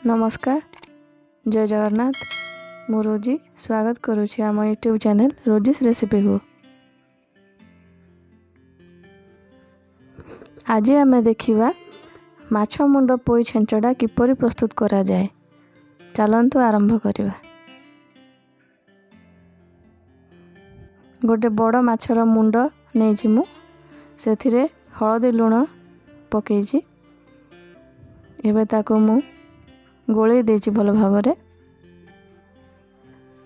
नमस्कार जय जगन्नाथ मु रोजी स्वागत करुछि आम यूट्यूब चैनल रोजीस रेसिपी को। आज आम देखिबा माछ मुंड पोई छेंचड़ा किपरि प्रस्तुत करा जाए। चलंतु आरंभ करिबा। गोटे बड़ माछर मुंड नेछि मु सेथिरे हळदी लुण पकेइछि। एबे ताको मु गोले देछि भल भावरे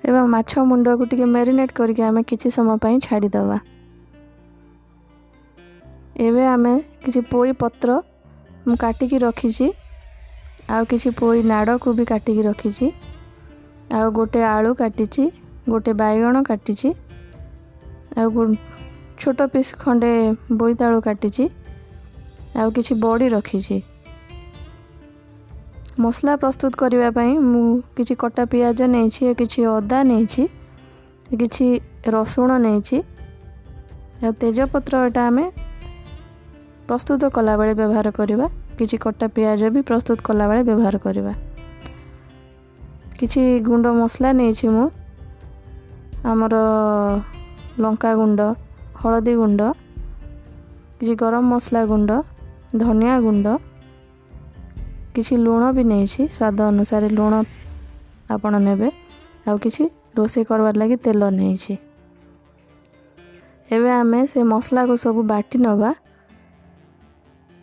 एवं माछ मुंड को टिके मैरिनेट करके आमे किछि समय पई छाडी दवा। एबे आमे किछि पोई पत्र मु काटी की रखिछि आ किछि पोई नाड़ को भी काटी की रखिछि आ गोटे आलू काटिछि गोटे बैगण काटिछि आ छोट पीस खंडे बोईतालू काटिछि आ किछि बड़ी रखिछि। मसला प्रस्तुत करबा पई मु किछि कटा पियाज नेछि किछि अदा नेछि किछि रसुण नेछि आ तेजपत्र एटा हमें प्रस्तुत कला बेले व्यवहार करबा। किछि कटा पियाज भी प्रस्तुत कला बेले व्यवहार करबा। किछि गुंड मसला नेछि मु हमर लंका गुंड हळदी गुंड किछि गरम मसला गुंड धनिया गुंड किछि लूण भी नेछि स्वाद अनुसार लूण आपण नेबे आ किछि रोसे करवार लागि तेल नेछि। एबे आमे से मसला को सब बाटी नबा।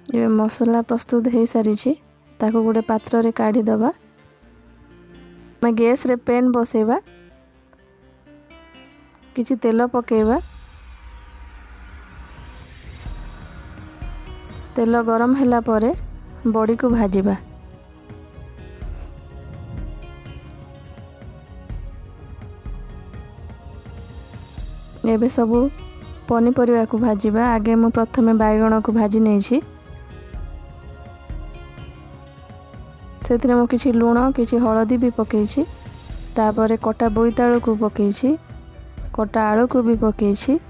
एबे मसला प्रस्तुत हे सारी छी ताको गोटे पात्र रे काढी दबा। मैं गैस रे पैन बसेबा किछि तेल पकेबा। तेल गरम हैला परे बड़ी को भाजीबा। एबे सबू पनीपरिया को भाजीबा। आगे मु प्रथमे बैगण को भाजी नेछि सेथिरे मु किछि लूण किछि हळदी भी पकेइछि तापरे कटा बोईतालू को पकेइछि कटा आलू को भी पकेइछि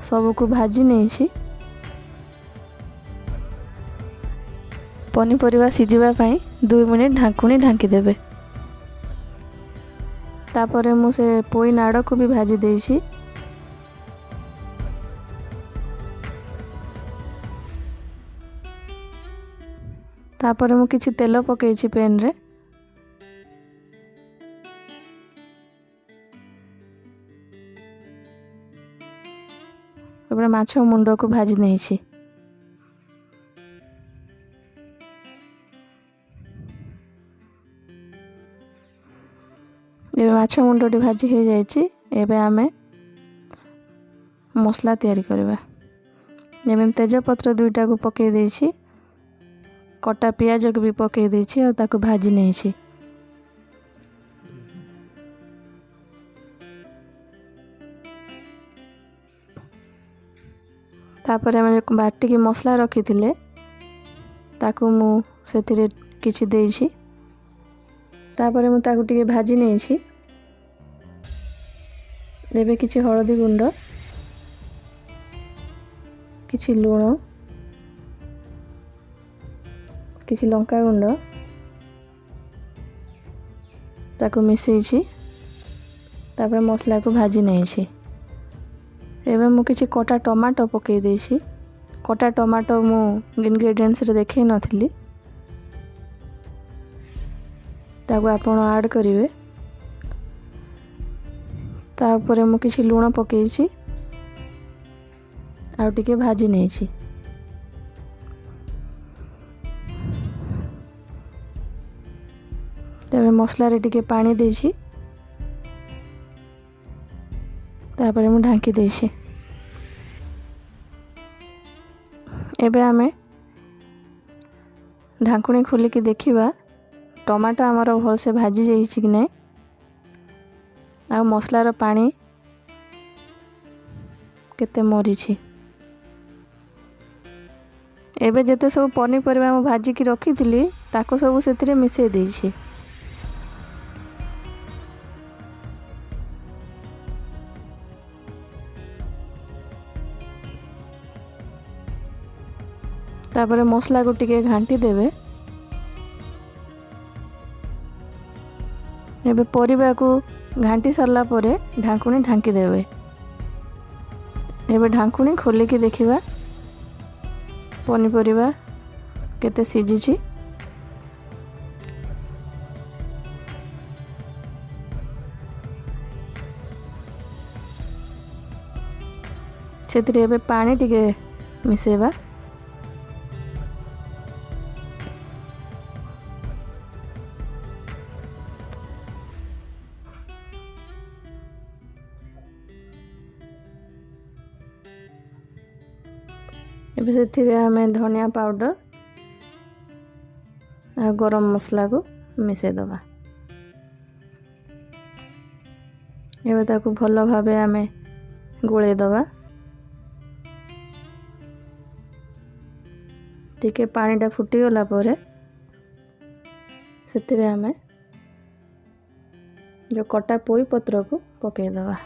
सबू को भाजी नेछि। पनीपरिया सिझिबा पई 2 मिनिट ढाकुणी ढांकी देबे। तापरे मु से पोई नाड़ को भी भाजी देछि। तापरे मु किछि तेल पकेइछि पैन रे। एबे माछ मुंड को भाजी नेछि। एबे माछ मुंडटी भाजी हो जाइछि। एबे आमे मसला तैयारी करबा। एबे तेजपत्र 2टा को पके देछि कटा पियाज को भी पके देछि और ताको भाजी नेछि। तापरे हम बाटी की मसला रखी थिले ताको मु सेथिरे किछि देछि। तापरे मु ताको टिके भाजी नेछि। एबे किछि हळदी गुंड किछि लूण किछि लंका गुंड ताको मिसेइछि। तापरे मसला को भाजी नेछि। एबे मु किछि कटा टमाटो पके देछि। कटा टमाटो मु इंग्रेडिएंट्स रे देखै नथिली ताको आपण ऐड करिवे। तापरे मु किछि लूण पकेइछि आ टिके भाजी नेछि। तबे मसला रे टिके पानी देछि। तापरे मु ढांकी देछि। एबे आमे ढांकुणी खोली की देखिबा टमाटो हमर भल से भाजी जाइछि कि नै आ मसला रो पानी केते मरिछि। एबे जेते सब पनीपरिया मु भाजी की रखी थिली ताको सब सेथिरे मिसै देछि। तापरे मसला को टिके घांटी देबे। ଏବେ ପରିବାକୁ ଘାଣ୍ଟି ସାରିଲା ପରେ ଢାଙ୍କୁଣୀ ଢାଙ୍କି ଦେବେ। ଏବେ ଢାଙ୍କୁଣୀ ଖୋଲିକି ଦେଖିବା ପନିପରିବା କେତେ ସିଝିଛି। ସେଥିରେ ଏବେ ପାଣି ଟିକେ ମିଶାଇବା। ଏବେ ସେଥିରେ ଆମେ ଧନିଆ ପାଉଡ଼ର ଆଉ ଗରମ ମସଲାକୁ ମିଶାଇ ଦେବା। ଏବେ ତାକୁ ଭଲ ଭାବେ ଆମେ ଗୋଳେଇ ଦେବା। ଟିକେ ପାଣିଟା ଫୁଟିଗଲା ପରେ ସେଥିରେ ଆମେ ଯେଉଁ କଟା ପୋଇ ପତ୍ରକୁ ପକାଇଦେବା।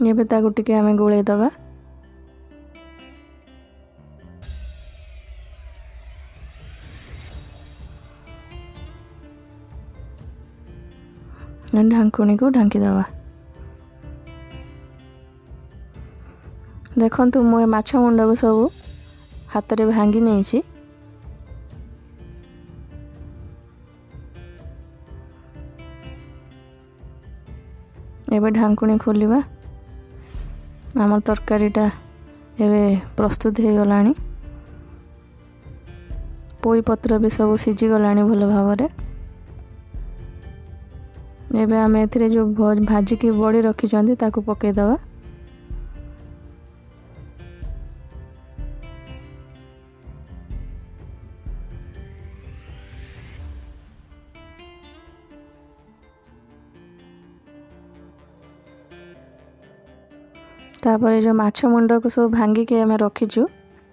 ଏବେ ତାକୁ ଟିକେ ଆମେ ଗୋଳେଇ ଦେବା। ଢାଙ୍କୁଣୀକୁ ଢାଙ୍କି ଦେବା। ଦେଖନ୍ତୁ ମୁଁ ଏ ମାଛ ମୁଣ୍ଡକୁ ସବୁ ହାତରେ ଭାଙ୍ଗି ନେଇଛି। ଏବେ ଢାଙ୍କୁଣୀ ଖୋଲିବା। ଆମର ତରକାରୀଟା ଏବେ ପ୍ରସ୍ତୁତ ହେଇଗଲାଣି। ପୋଇ ପତ୍ର ବି ସବୁ ସିଝିଗଲାଣି ଭଲ ଭାବରେ। ଏବେ ଆମେ ଏଥିରେ ଯେଉଁ ଭାଜିକି ବଡ଼ି ରଖିଛନ୍ତି ତାକୁ ପକାଇଦେବା। ତାପରେ ଯେଉଁ ମାଛ ମୁଣ୍ଡକୁ ସବୁ ଭାଙ୍ଗିକି ଆମେ ରଖିଛୁ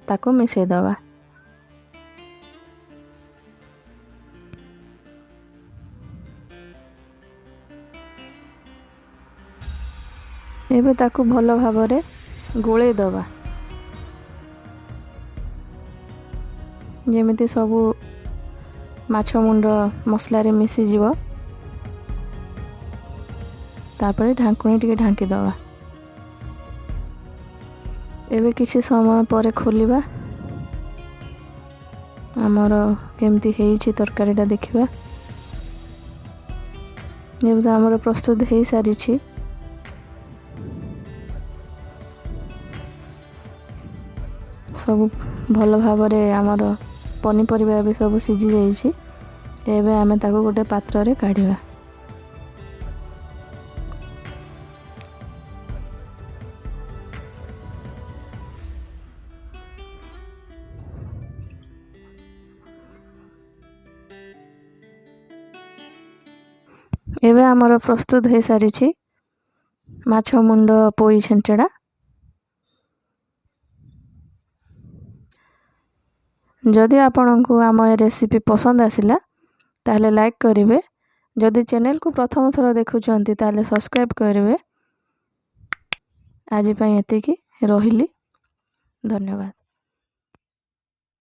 ତାକୁ ମିଶାଇ ଦେବା। ଏବେ ତାକୁ ଭଲ ଭାବରେ ଗୋଳେଇ ଦେବା, ଯେମିତି ସବୁ ମାଛ ମୁଣ୍ଡ ମସଲାରେ ମିଶିଯିବ। ତାପରେ ଢାଙ୍କୁଣୀ ଟିକେ ଢାଙ୍କି ଦେବା। ଏବେ କିଛି ସମୟ ପରେ ଖୋଲିବା। ଆମର କେମିତି ହେଇଛି ତରକାରୀଟା ଦେଖିବା। ଏବେ ତ ଆମର ପ୍ରସ୍ତୁତ ହେଇସାରିଛି। ସବୁ ଭଲ ଭାବରେ ଆମର ପନିପରିବା ବି ସବୁ ସିଝି ଯାଇଛି। ଏବେ ଆମେ ତାକୁ ଗୋଟେ ପାତ୍ରରେ କାଢ଼ିବା। ଏବେ ଆମର ପ୍ରସ୍ତୁତ ହେଇସାରିଛି ମାଛ ମୁଣ୍ଡ ପୋଇ ଛେଞ୍ଚଡ଼ା। ଯଦି ଆପଣଙ୍କୁ ଆମ ଏ ରେସିପି ପସନ୍ଦ ଆସିଲା ତାହେଲେ ଲାଇକ୍ କରିବେ। ଯଦି ଚ୍ୟାନେଲକୁ ପ୍ରଥମ ଥର ଦେଖୁଛନ୍ତି ତାହେଲେ ସବସ୍କ୍ରାଇବ୍ କରିବେ। ଆଜି ପାଇଁ ଏତିକି, ରହିଲି। ଧନ୍ୟବାଦ।